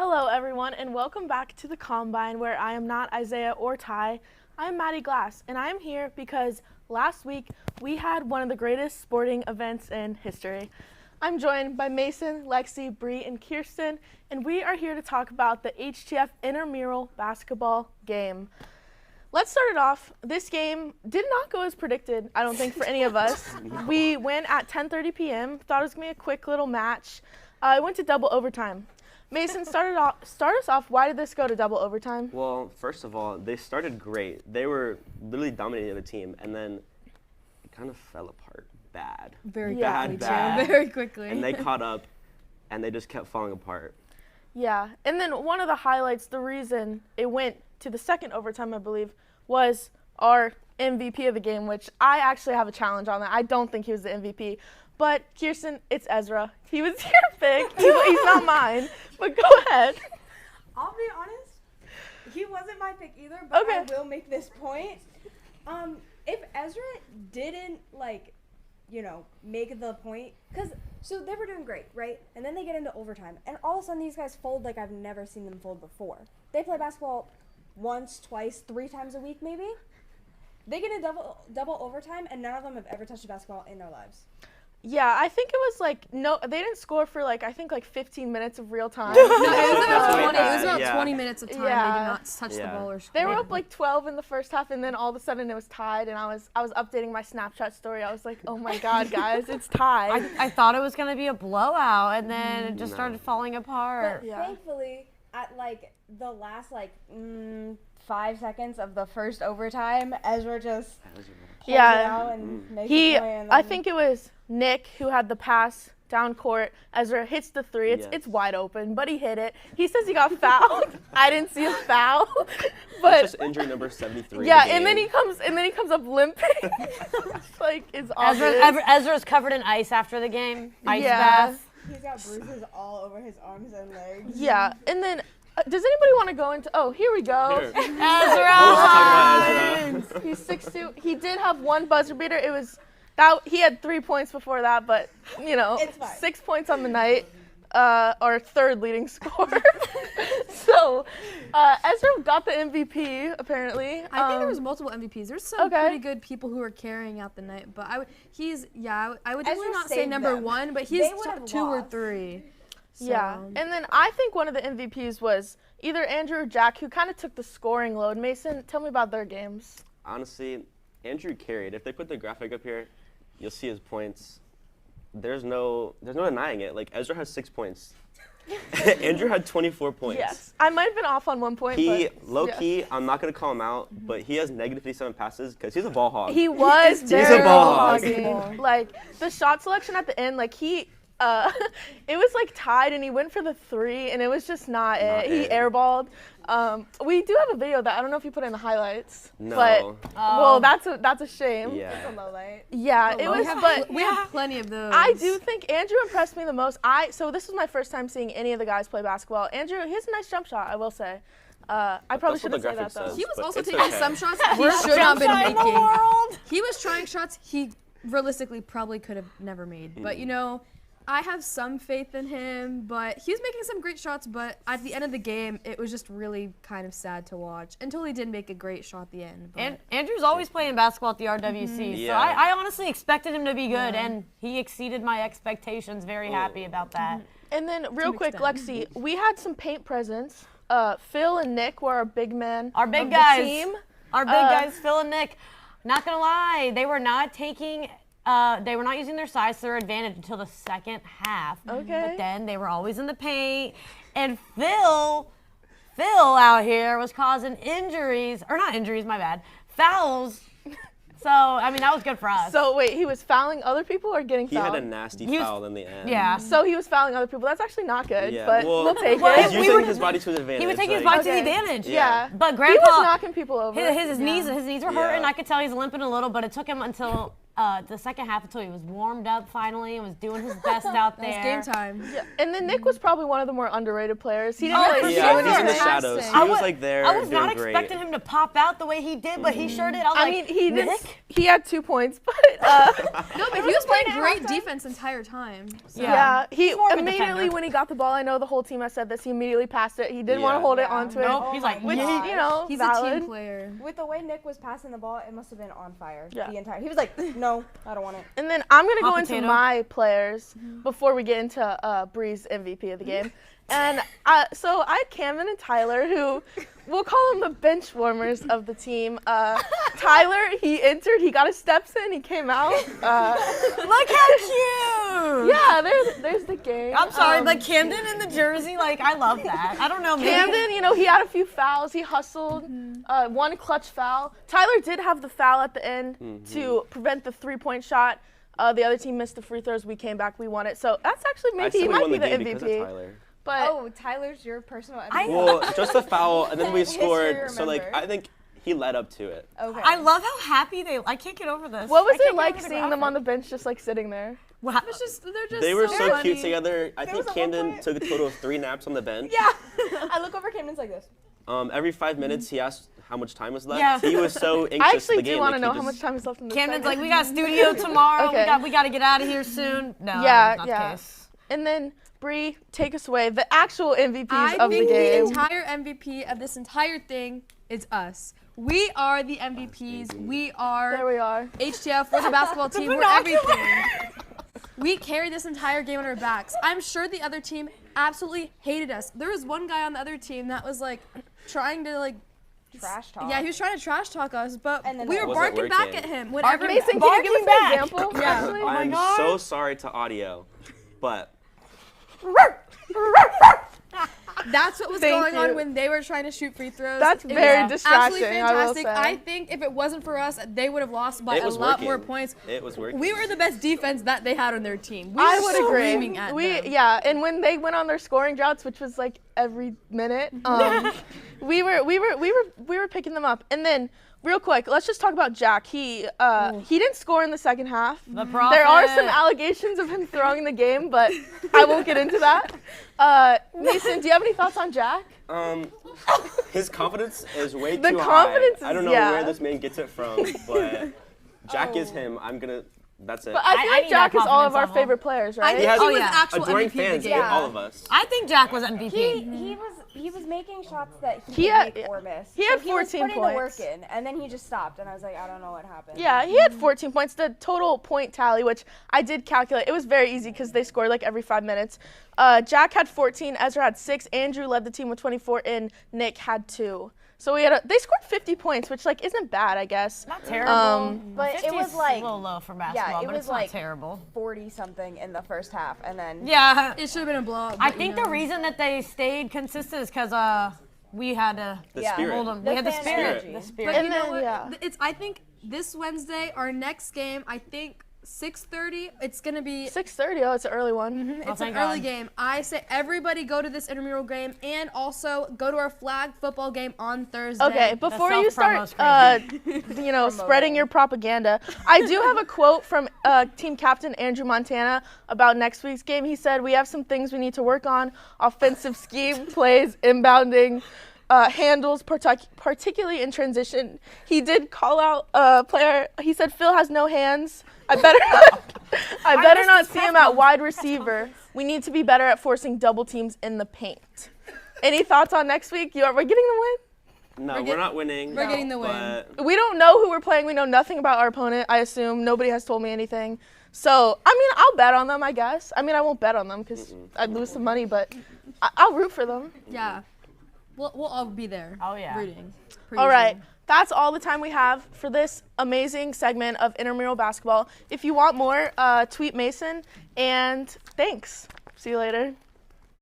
Hello, everyone, and welcome back to the Combine, where I am not Isaiah or Ty. I am Maddie Glass, and I am here because last week we had one of the greatest sporting events in history. I'm joined by Mason, Lexi, Bree, and Kirsten, and we are here to talk about the HTF Intramural basketball game. Let's start it off. This game did not go as predicted, I don't think, for any of us. We went at 10:30 p.m., thought it was going to be a quick little match. It went to double overtime. Mason, start us off. Why did this go to double overtime? Well, first of all, they started great. They were literally dominating the team, and then it kind of fell apart bad. Very quickly. And they caught up, and they just kept falling apart. Yeah, and then one of the highlights, the reason it went to the second overtime, I believe, was our MVP of the game, which I actually have a challenge on that. I don't think he was the MVP. But, Kirsten, it's Ezra. He was your pick. He's not mine. But go ahead. I'll be honest, he wasn't my pick either, but Okay. I will make this point. If Ezra didn't, make the point, so they were doing great, right? And then they get into overtime, and all of a sudden these guys fold like I've never seen them fold before. They play basketball once, twice, 3 times a week maybe. They get into double overtime, and none of them have ever touched a basketball in their lives. Yeah, I think it was they didn't score for 15 minutes of real time. No, it was about 20 minutes of time. Yeah. They did not touch the ball or score. They were up 12 in the first half, and then all of a sudden it was tied, and I was updating my Snapchat story. I was like, oh my God, guys, it's tied. I thought it was going to be a blowout, and then it just started falling apart. But thankfully, at the last 5 seconds of the first overtime, Ezra just holds it out and makes a play. And I think it was Nick who had the pass down court. Ezra hits the three. It's wide open, but he hit it. He says he got fouled. I didn't see a foul, but It's just injury number 73. yeah. And then he comes up limping. It's obvious. Ezra's covered in ice after the game. Ice Yeah. bath. he's got bruises all over his arms and legs. Yeah, and then does anybody want to go into? Oh, here we go. Here. Ezra! He's 6'2". He did have one buzzer beater. It was he had 3 points before that, but It's fine. 6 points on the night. Our third leading scorer. So Ezra got the MVP apparently. I think there was multiple MVPs. There's some Okay. pretty good people who are carrying out the night, but I would definitely Ezra not say saved number them. 1, but They he's would have 2 or lost. 3. So. Yeah, and then I think one of the MVPs was either Andrew or Jack, who kind of took the scoring load. Mason, tell me about their games. Honestly, Andrew carried. If they put the graphic up here, you'll see his points. There's no denying it. Ezra has 6 points. Andrew had 24 points. Yes, I might have been off on one point. He, but, low-key, I'm not going to call him out, but he has negative 57 passes because he's a ball hog. He was He's very a ball hog. hogging. The shot selection at the end, it was tied, and he went for the 3, and it was just not it. He airballed. We do have a video that I don't know if you put in the highlights. No. But well, that's a shame. Yeah. It's a low light. Yeah, it was. But We have plenty of those. I do think Andrew impressed me the most. So this was my first time seeing any of the guys play basketball. Andrew, he has a nice jump shot, I will say. I probably That's what the shouldn't say that graphic though. says. He was But also it's taking okay. some shots he should not have been making. He was trying shots he realistically probably could have never made. But I have some faith in him, but he was making some great shots, but at the end of the game, it was just really kind of sad to watch until he did make a great shot at the end. But And Andrew's always playing basketball at the RWC, so Yeah. I honestly expected him to be good, and he exceeded my expectations. Very happy about that. And then real an quick, extent. Lexi, we had some paint presents. Phil and Nick were our big men. Our big of guys. The team. Our big guys, Phil and Nick, not gonna lie, they were not using their size to their advantage until the second half. Okay. But then they were always in the paint, and Phil out here was causing fouls. So, that was good for us. So wait, he was fouling other people or getting He fouled? had a nasty He was- foul in the end. Yeah. So he was fouling other people. That's actually not good, Yeah, but well, we'll take well, it. He's using his body to his advantage. He was taking his like- body to the Okay. advantage. Yeah. But He Grandpa, was knocking people over. his knees were hurting. Yeah. I could tell he's limping a little, but it took him until the second half until he was warmed up finally and was doing his best out there. It's game time. Yeah. And then Nick was probably one of the more underrated players. He didn't Oh, really for do Yeah, sure. he's in the anything. shadows. He I was like there I was doing not great. expecting him to pop out the way he did, but he sure did. I was I like, mean, he did. Nick? He had 2 points, but No, but he was playing great defense the entire time. So. yeah, he more of a immediately defender. when he got the ball, I know the whole team has said this. He immediately passed it. He didn't want to Yeah. hold it Yeah. onto it. Nope. He's like, Which gosh. you know, He's valid. a team player. With the way Nick was passing the ball, it must have been on fire Yeah. the entire. He was like, no, I don't want it. And then I'm gonna go Hot into potato. my players before we get into Bree's MVP of the game. And so I had Camden and Tyler, who we'll call them the bench warmers of the team. Tyler, he entered, he got his steps in, he came out. look how cute. Yeah, there's the game. I'm sorry, but Camden in the jersey, like, I love that. I don't know, maybe. Camden, you know, he had a few fouls. He hustled, one clutch foul. Tyler did have the foul at the end to prevent the 3-point shot. The other team missed the free throws. We came back. We won it. So that's actually I maybe still he might won be the the game because of MVP. Tyler. But Oh, Tyler's your personal MVP. I- Well, just a foul, and then we History scored. So like, remember. I think he led up to it. Okay. I love how happy I can't get over this. what was I can't it get like over the seeing them graphic. on the bench just like sitting there? Wow. It's just they're just They were so funny. cute together. I There think was at one Camden point- took a total of 3 naps on the bench. Yeah. I look over Camden's like this. Every 5 minutes, he asked how much time was left. Yeah. He was so anxious. I for actually the do game, want to like, know he how just- much time is left in the Camden's segment. like, we got studio tomorrow. Okay. We got to get out of here soon. No, Yeah, not yeah. the case. And then Bree, take us away. The actual MVPs I of the think the game. entire MVP of this entire thing is us. We are the MVPs. We are There we are. HTF. We're the basketball team. We're everything. We carried this entire game on our backs. I'm sure the other team absolutely hated us. There was one guy on the other team that was like trying to like. Trash talk. Yeah, he was trying to trash talk us, but And then we it were wasn't barking back working. at him. Whenever Mason, can you give us an example? Yeah. actually? I'm God. so sorry to audio, but That's what was Thank going on you. when they were trying to shoot free throws. That's It very was distracting, Absolutely I will fantastic. say. I think if it wasn't for us, they would have lost by it a was lot working. more points. It was working. We were the best defense that they had on their team. We I were would agree. screaming at them. Yeah, and when they went on their scoring droughts, which was like every minute, we were picking them up. And then real quick, let's just talk about Jack. He didn't score in the second half. The There are some prophet. allegations of him throwing the game, but I won't get into that. Mason, do you have any thoughts on Jack? His confidence is way The too confidence high. I don't is- know yeah. where this man gets it from, but Jack is him. That's it. But I feel I like need Jack that is all of confidence our level. favorite players, I right? he has he was yeah. actual adoring MVP of the fans, game. all of us. I think Jack was MVP. He was making shots that he He could had- make or miss. he had So he was 14 putting the work points. in, and then he just stopped, and I was like, I don't know what happened. Yeah, he had 14 points. The total point tally, which I did calculate, it was very easy because they scored like every 5 minutes. Jack had 14, Ezra had 6, Andrew led the team with 24, and Nick had 2. So they scored 50 points, which like isn't bad, I guess. Not terrible. But it 50 was is like- a little low for basketball, it but was it's not like terrible. 40 something in the first half, and then Yeah. It should have been a blowout. I but, think you the know. reason that they stayed consistent is because we had to The Yeah. spirit. hold them. The We had the fan spirit. energy. The But spirit. And you know then, what? yeah. It's. I think this Wednesday, our next game, I think 6:30. It's gonna be. 6:30, oh, it's an early one. It's an thank early God. game. I say everybody go to this intramural game and also go to our flag football game on Thursday. Okay, before you start, self-promo's spreading your propaganda, I do have a quote from team captain Andrew Montana about next week's game. He said, "We have some things we need to work on: offensive scheme, plays, inbounding, handles, particularly in transition." He did call out a player. He said, "Phil has no hands. I better not see him at wide receiver. We need to be better at forcing double teams in the paint." Any thoughts on next week? Are we getting the win? No, we're not winning. We're getting the win. But We don't know who we're playing. We know nothing about our opponent, I assume. Nobody has told me anything. So, I mean, I'll bet on them, I guess. I mean, I won't bet on them because I'd lose some money, but I'll root for them. Yeah. We'll all be there. Oh, yeah. Rooting. All right. That's all the time we have for this amazing segment of intramural basketball. If you want more, tweet Mason. And thanks. See you later.